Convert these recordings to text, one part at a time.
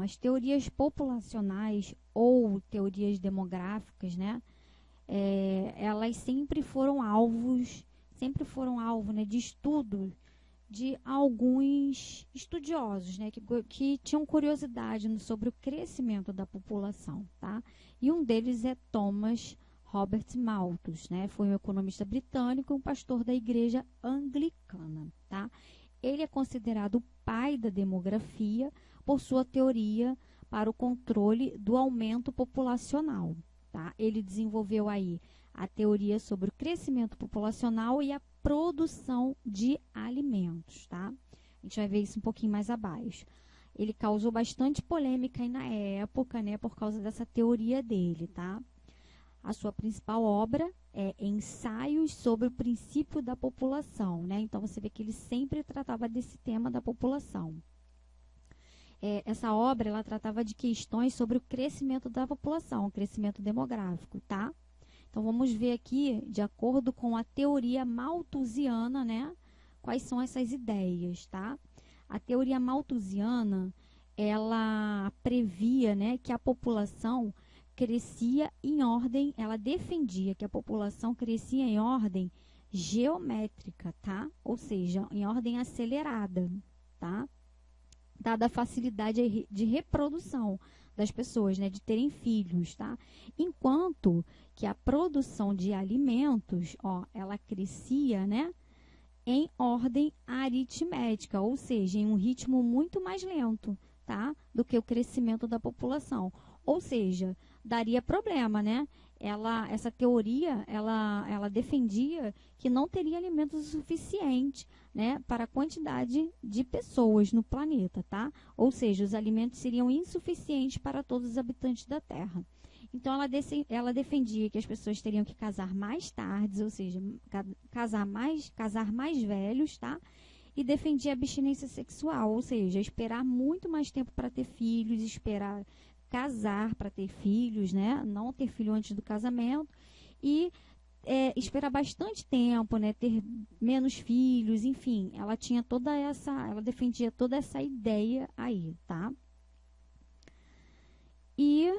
As teorias populacionais ou teorias demográficas, né, elas sempre foram alvo, né, de estudo de alguns estudiosos, né, que tinham curiosidade sobre o crescimento da população, tá? E um deles é Thomas Robert Malthus, né? Foi um economista britânico e um pastor da igreja anglicana, tá? Ele é considerado o pai da demografia por sua teoria para o controle do aumento populacional, tá? Ele desenvolveu aí a teoria sobre o crescimento populacional e a produção de alimentos, tá? A gente vai ver isso um pouquinho mais abaixo. Ele causou bastante polêmica aí na época, né, por causa dessa teoria dele, tá? A sua principal obra é Ensaios sobre o Princípio da População, né? Então, você vê que ele sempre tratava desse tema da população. Essa obra, ela tratava de questões sobre o crescimento da população, o crescimento demográfico, tá? Então, vamos ver aqui, de acordo com a teoria malthusiana, né, quais são essas ideias, tá? A teoria malthusiana, ela previa, né, que a população crescia em ordem, ela defendia que a população crescia em ordem geométrica, tá? Ou seja, em ordem acelerada, tá? Dada a facilidade de reprodução das pessoas, né, de terem filhos, tá? Enquanto que a produção de alimentos, ó, ela crescia, né, em ordem aritmética, ou seja, em um ritmo muito mais lento, tá, do que o crescimento da população. Ou seja, daria problema, né? Essa teoria, ela defendia que não teria alimentos suficientes, né, para a quantidade de pessoas no planeta, tá? Ou seja, os alimentos seriam insuficientes para todos os habitantes da Terra. Então, ela defendia que as pessoas teriam que casar mais tarde, ou seja, casar mais velhos, tá? E defendia a abstinência sexual, ou seja, esperar muito mais tempo para ter filhos, esperar casar para ter filhos, né? Não ter filho antes do casamento e esperar bastante tempo, né? Ter menos filhos, enfim, ela defendia toda essa ideia aí, tá? E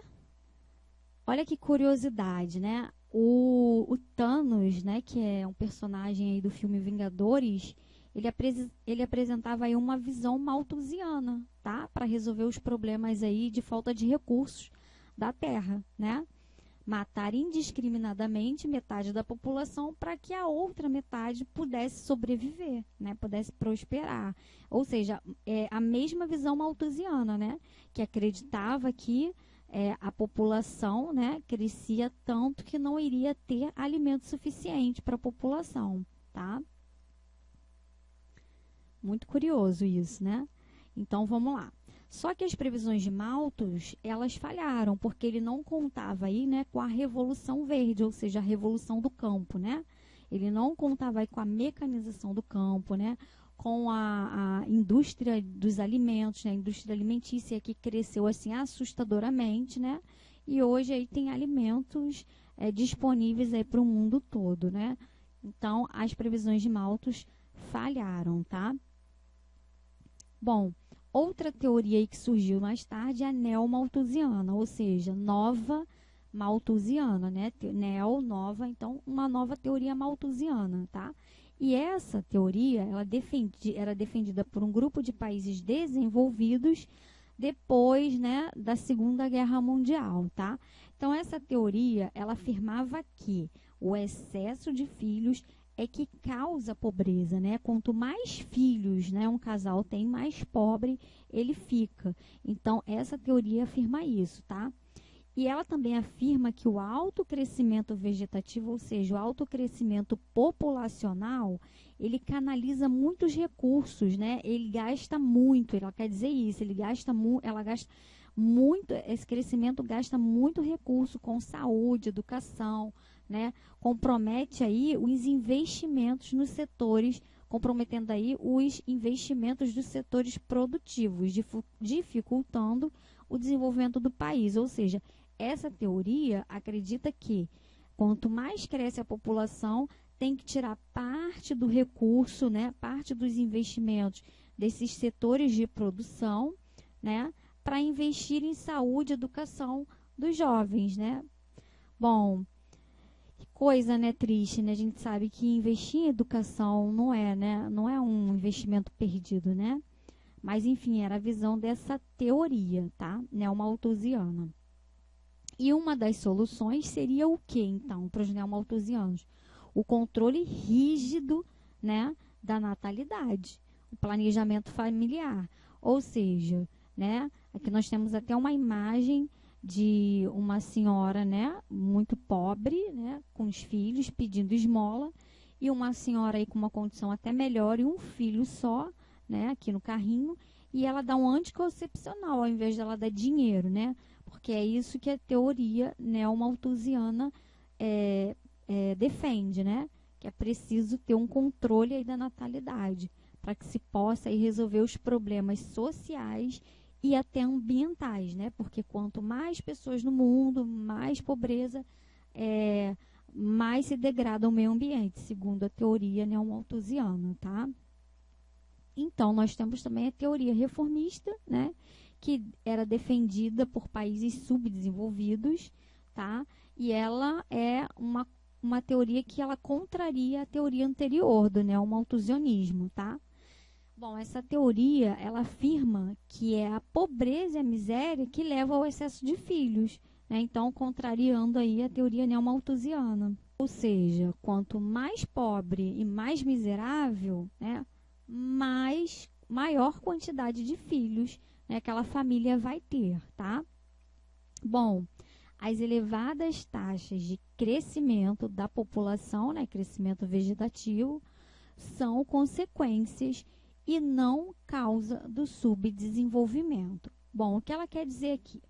olha que curiosidade, né? O Thanos, né, que é um personagem aí do filme Vingadores, ele apresentava aí uma visão malthusiana, tá? Para resolver os problemas aí de falta de recursos da Terra, né? Matar indiscriminadamente metade da população para que a outra metade pudesse sobreviver, né? Pudesse prosperar. Ou seja, a mesma visão malthusiana, né? Que acreditava que a população, né, crescia tanto que não iria ter alimento suficiente para a população, tá? Muito curioso isso, né? Então, vamos lá. Só que as previsões de Malthus, elas falharam, porque ele não contava aí, né, com a Revolução Verde, ou seja, a revolução do campo, né? Ele não contava aí com a mecanização do campo, né? Com a indústria dos alimentos, né? A indústria alimentícia que cresceu assim assustadoramente, né? E hoje aí tem alimentos disponíveis aí para o mundo todo, né? Então, as previsões de Malthus falharam, tá? Bom, outra teoria aí que surgiu mais tarde é a neomalthusiana, ou seja, nova malthusiana, né? Neo, nova, então uma nova teoria malthusiana, tá? E essa teoria, era defendida por um grupo de países desenvolvidos depois, né, da Segunda Guerra Mundial, tá? Então, essa teoria, ela afirmava que o excesso de filhos é que causa pobreza, né? Quanto mais filhos, né, um casal tem, mais pobre ele fica. Então, essa teoria afirma isso, tá? E ela também afirma que o alto crescimento vegetativo, ou seja, o alto crescimento populacional, ele canaliza muitos recursos, né? Ele gasta muito, ela quer dizer isso, ela gasta muito, esse crescimento gasta muito recurso com saúde, educação, né? Compromete aí os investimentos nos setores, comprometendo aí os investimentos dos setores produtivos, dificultando o desenvolvimento do país, ou seja, essa teoria acredita que quanto mais cresce a população, tem que tirar parte do recurso, né, parte dos investimentos desses setores de produção, né, para investir em saúde e educação dos jovens, né? Bom, que coisa, né, triste, né? A gente sabe que investir em educação não é, né? Não é um investimento perdido, né? Mas, enfim, era a visão dessa teoria, tá? Neomalthusiana. E uma das soluções seria o que, então, para os neomalthusianos? O controle rígido, né, da natalidade, o planejamento familiar. Ou seja, né, aqui nós temos até uma imagem de uma senhora, né, muito pobre, né, com os filhos pedindo esmola, e uma senhora aí com uma condição até melhor e um filho só, né, aqui no carrinho, e ela dá um anticoncepcional ao invés dela dar dinheiro, né? Porque é isso que a teoria neomalthusiana defende, né? Que é preciso ter um controle aí da natalidade para que se possa aí resolver os problemas sociais e até ambientais, né? Porque quanto mais pessoas no mundo, mais pobreza, mais se degrada o meio ambiente, segundo a teoria neomalthusiana, tá? Então, nós temos também a teoria reformista, né? Que era defendida por países subdesenvolvidos, tá? E ela é uma teoria que ela contraria a teoria anterior do neomalthusianismo, tá? Bom, essa teoria, ela afirma que é a pobreza e a miséria que levam ao excesso de filhos, né? Então, contrariando aí a teoria neomalthusiana. Ou seja, quanto mais pobre e mais miserável, né, maior quantidade de filhos, né, aquela família vai ter, tá? Bom, as elevadas taxas de crescimento da população, né, crescimento vegetativo, são consequências e não causa do subdesenvolvimento. Bom, o que ela quer dizer aqui?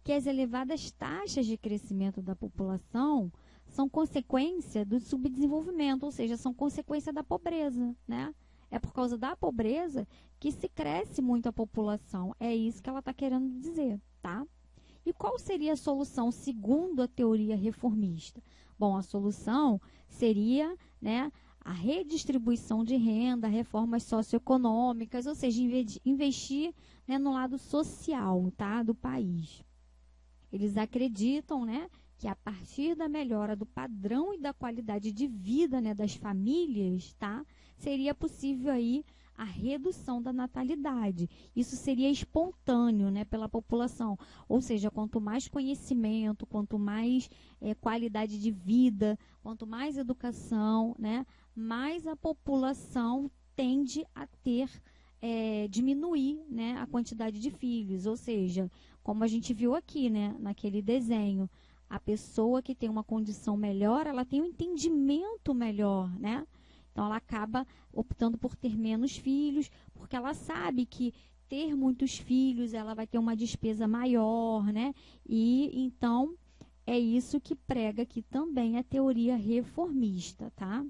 Que as elevadas taxas de crescimento da população são consequência do subdesenvolvimento, ou seja, são consequência da pobreza, né? É por causa da pobreza que se cresce muito a população. É isso que ela está querendo dizer, tá? E qual seria a solução segundo a teoria reformista? Bom, a solução seria, né, a redistribuição de renda, reformas socioeconômicas, ou seja, investir, né, no lado social, tá, do país. Eles acreditam, né, que a partir da melhora do padrão e da qualidade de vida, né, das famílias, tá, seria possível aí a redução da natalidade. Isso seria espontâneo, né, pela população. Ou seja, quanto mais conhecimento, quanto mais qualidade de vida, quanto mais educação, né, mais a população tende a diminuir, né, a quantidade de filhos. Ou seja, como a gente viu aqui, né, naquele desenho, a pessoa que tem uma condição melhor, ela tem um entendimento melhor, né? Então, ela acaba optando por ter menos filhos, porque ela sabe que ter muitos filhos, ela vai ter uma despesa maior, né? E, então, é isso que prega aqui também a teoria reformista, tá?